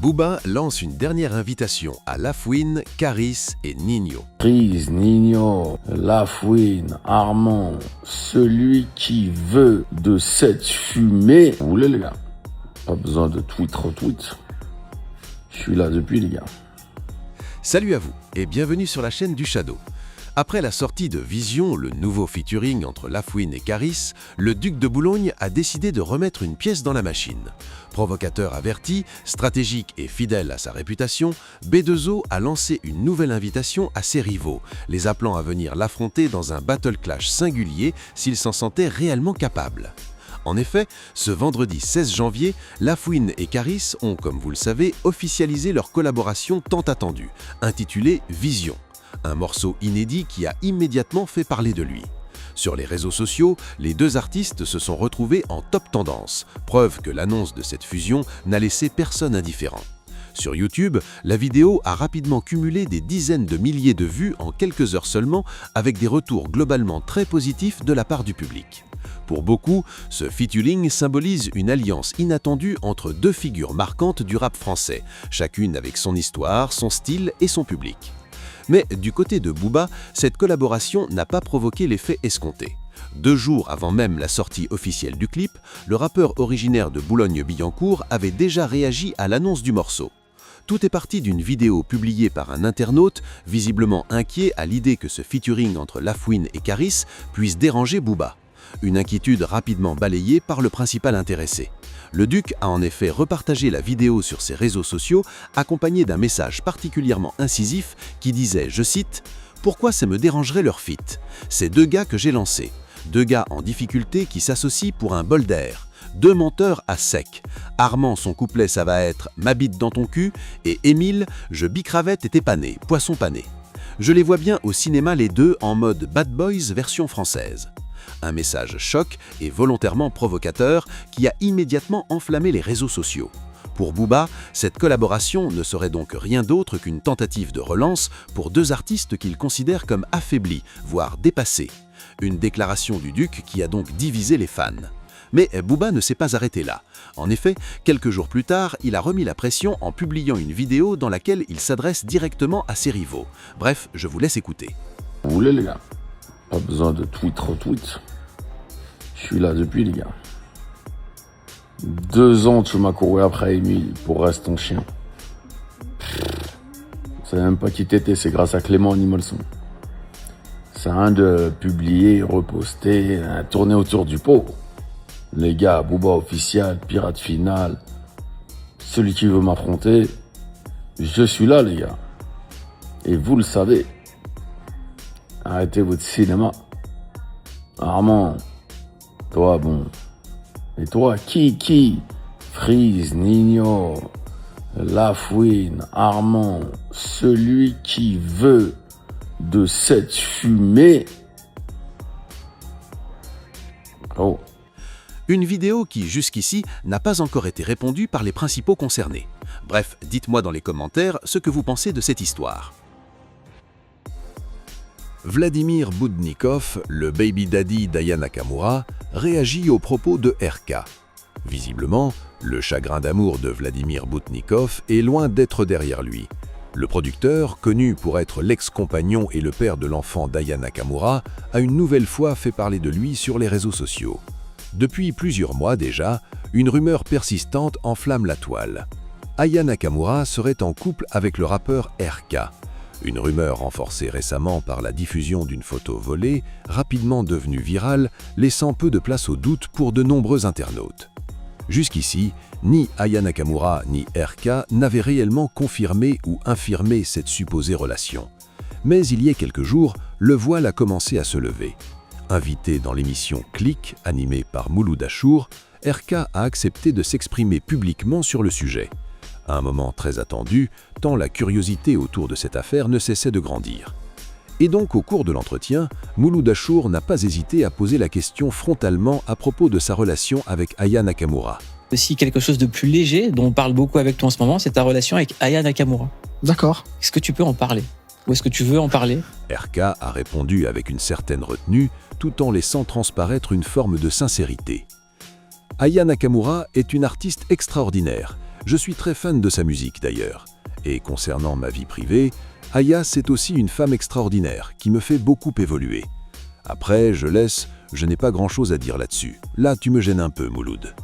Booba lance une dernière invitation à Lafouine, Caris et Ninho. Freeze, Ninho, Lafouine, Armand, celui qui veut de cette fumée. Vous voulez les gars? Pas besoin de retweet. Je suis là depuis les gars. Salut à vous et bienvenue sur la chaîne du Shadow. Après la sortie de Vision, le nouveau featuring entre Lafouine et Caris, le duc de Boulogne a décidé de remettre une pièce dans la machine. Provocateur averti, stratégique et fidèle à sa réputation, B2O a lancé une nouvelle invitation à ses rivaux, les appelant à venir l'affronter dans un battle clash singulier s'il s'en sentait réellement capable. En effet, ce vendredi 16 janvier, Lafouine et Caris ont, comme vous le savez, officialisé leur collaboration tant attendue, intitulée Vision. Un morceau inédit qui a immédiatement fait parler de lui. Sur les réseaux sociaux, les deux artistes se sont retrouvés en top tendance, preuve que l'annonce de cette fusion n'a laissé personne indifférent. Sur YouTube, la vidéo a rapidement cumulé des dizaines de milliers de vues en quelques heures seulement, avec des retours globalement très positifs de la part du public. Pour beaucoup, ce featuring symbolise une alliance inattendue entre deux figures marquantes du rap français, chacune avec son histoire, son style et son public. Mais du côté de Booba, cette collaboration n'a pas provoqué l'effet escompté. 2 jours avant même la sortie officielle du clip, le rappeur originaire de Boulogne-Billancourt avait déjà réagi à l'annonce du morceau. Tout est parti d'une vidéo publiée par un internaute, visiblement inquiet à l'idée que ce featuring entre Lafouine et Caris puisse déranger Booba. Une inquiétude rapidement balayée par le principal intéressé. Le duc a en effet repartagé la vidéo sur ses réseaux sociaux, accompagné d'un message particulièrement incisif qui disait, je cite, « Pourquoi ça me dérangerait leur feat? C'est 2 gars que j'ai lancés. 2 gars en difficulté qui s'associent pour un bol d'air. 2 menteurs à sec. Armand, son couplet, ça va être « Ma bite dans ton cul » et Émile, « Je bicravette et t'es pané, poisson pané ». Je les vois bien au cinéma les deux en mode Bad Boys version française. Un message choc et volontairement provocateur qui a immédiatement enflammé les réseaux sociaux. Pour Booba, cette collaboration ne serait donc rien d'autre qu'une tentative de relance pour 2 artistes qu'il considère comme affaiblis, voire dépassés. Une déclaration du duc qui a donc divisé les fans. Mais Booba ne s'est pas arrêté là. En effet, quelques jours plus tard, il a remis la pression en publiant une vidéo dans laquelle il s'adresse directement à ses rivaux. Bref, je vous laisse écouter. Vous voulez les gars? Pas besoin de retweet. Je suis là depuis les gars. 2 ans tu m'as couru après Émile pour rester ton chien. Je savais même pas qui t'étais, c'est grâce à Clément Nimolson. C'est un de publier, reposter, tourner autour du pot. Les gars, Booba officiel, pirate final, celui qui veut m'affronter, je suis là les gars. Et vous le savez. Arrêtez votre cinéma. Armand, toi bon. Et toi, qui? Freeze, Ninho, Lafouine, Armand, celui qui veut de cette fumée. Oh. Une vidéo qui, jusqu'ici, n'a pas encore été répondue par les principaux concernés. Bref, dites-moi dans les commentaires ce que vous pensez de cette histoire. Vladimir Boudnikov, le baby daddy d'Aya Nakamura, réagit aux propos de RK. Visiblement, le chagrin d'amour de Vladimir Boudnikov est loin d'être derrière lui. Le producteur, connu pour être l'ex-compagnon et le père de l'enfant d'Aya Nakamura, a une nouvelle fois fait parler de lui sur les réseaux sociaux. Depuis plusieurs mois déjà, une rumeur persistante enflamme la toile. Aya Nakamura serait en couple avec le rappeur RK. Une rumeur renforcée récemment par la diffusion d'une photo volée, rapidement devenue virale, laissant peu de place au doute pour de nombreux internautes. Jusqu'ici, ni Aya Nakamura ni RK n'avaient réellement confirmé ou infirmé cette supposée relation. Mais il y a quelques jours, le voile a commencé à se lever. Invité dans l'émission Click, animée par Mouloud Achour, RK a accepté de s'exprimer publiquement sur le sujet. Un moment très attendu, tant la curiosité autour de cette affaire ne cessait de grandir. Et donc, au cours de l'entretien, Mouloud Achour n'a pas hésité à poser la question frontalement à propos de sa relation avec Aya Nakamura. Aussi quelque chose de plus léger, dont on parle beaucoup avec toi en ce moment, c'est ta relation avec Aya Nakamura. D'accord. Est-ce que tu peux en parler? Ou est-ce que tu veux en parler? RK a répondu avec une certaine retenue, tout en laissant transparaître une forme de sincérité. Aya Nakamura est une artiste extraordinaire, Je suis très fan de sa musique d'ailleurs. Et concernant ma vie privée, Aya, c'est aussi une femme extraordinaire qui me fait beaucoup évoluer. Après, je n'ai pas grand-chose à dire là-dessus. Là, tu me gênes un peu, Mouloud.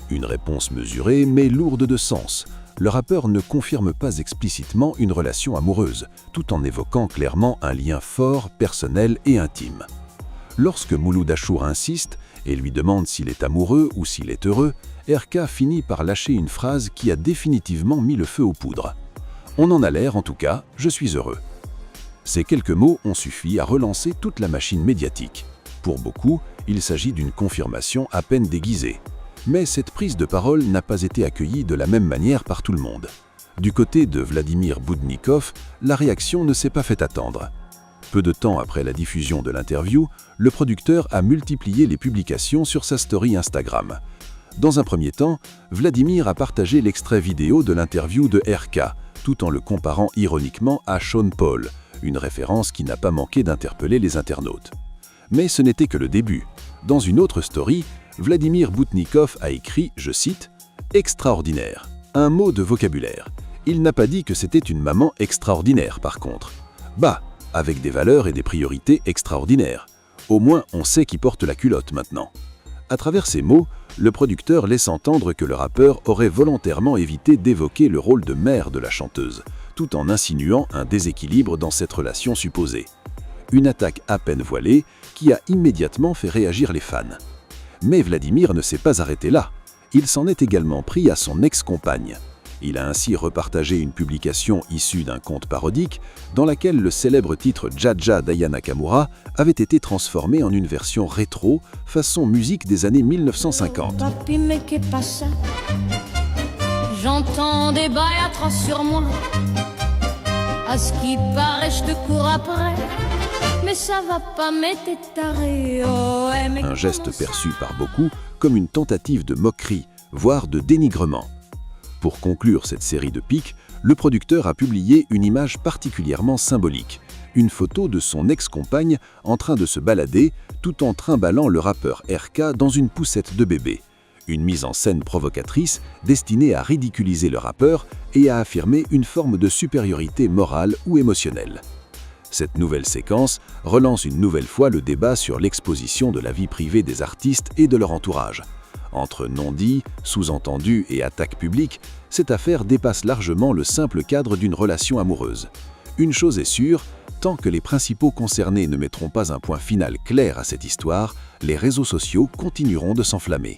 Une réponse mesurée, mais lourde de sens. Le rappeur ne confirme pas explicitement une relation amoureuse, tout en évoquant clairement un lien fort, personnel et intime. Lorsque Mouloud Achour insiste et lui demande s'il est amoureux ou s'il est heureux, RK finit par lâcher une phrase qui a définitivement mis le feu aux poudres. On en a l'air, en tout cas, je suis heureux. Ces quelques mots ont suffi à relancer toute la machine médiatique. Pour beaucoup, il s'agit d'une confirmation à peine déguisée. Mais cette prise de parole n'a pas été accueillie de la même manière par tout le monde. Du côté de Vladimir Boudnikov, la réaction ne s'est pas fait attendre. Peu de temps après la diffusion de l'interview, le producteur a multiplié les publications sur sa story Instagram. Dans un premier temps, Vladimir a partagé l'extrait vidéo de l'interview de RK, tout en le comparant ironiquement à Sean Paul, une référence qui n'a pas manqué d'interpeller les internautes. Mais ce n'était que le début. Dans une autre story, Vladimir Boudnikov a écrit, je cite, « extraordinaire », un mot de vocabulaire. Il n'a pas dit que c'était une maman extraordinaire par contre. Bah, avec des valeurs et des priorités extraordinaires. Au moins, on sait qui porte la culotte maintenant. À travers ces mots, le producteur laisse entendre que le rappeur aurait volontairement évité d'évoquer le rôle de mère de la chanteuse, tout en insinuant un déséquilibre dans cette relation supposée. Une attaque à peine voilée qui a immédiatement fait réagir les fans. Mais Vladimir ne s'est pas arrêté là. Il s'en est également pris à son ex-compagne. Il a ainsi repartagé une publication issue d'un conte parodique dans laquelle le célèbre titre Jaja d'Aya Nakamura avait été transformé en une version rétro, façon musique des années 1950. Papi, mais qu'est pas ça? J'entends des bails atroces sur moi. À ce qui paraît, je te cours après. Mais ça va pas, mais t'es taré. Oh, mais un geste perçu par beaucoup comme une tentative de moquerie, voire de dénigrement. Pour conclure cette série de pics, le producteur a publié une image particulièrement symbolique, une photo de son ex-compagne en train de se balader tout en trimballant le rappeur RK dans une poussette de bébé. Une mise en scène provocatrice destinée à ridiculiser le rappeur et à affirmer une forme de supériorité morale ou émotionnelle. Cette nouvelle séquence relance une nouvelle fois le débat sur l'exposition de la vie privée des artistes et de leur entourage. Entre non-dits, sous-entendus et attaques publiques, cette affaire dépasse largement le simple cadre d'une relation amoureuse. Une chose est sûre, tant que les principaux concernés ne mettront pas un point final clair à cette histoire, les réseaux sociaux continueront de s'enflammer.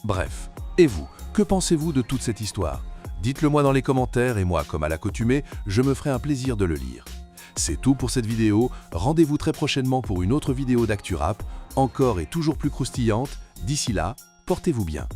Bref, et vous, que pensez-vous de toute cette histoire? Dites-le moi dans les commentaires et moi, comme à l'accoutumée, je me ferai un plaisir de le lire. C'est tout pour cette vidéo, rendez-vous très prochainement pour une autre vidéo d'ActuRap, encore et toujours plus croustillante. D'ici là, portez-vous bien.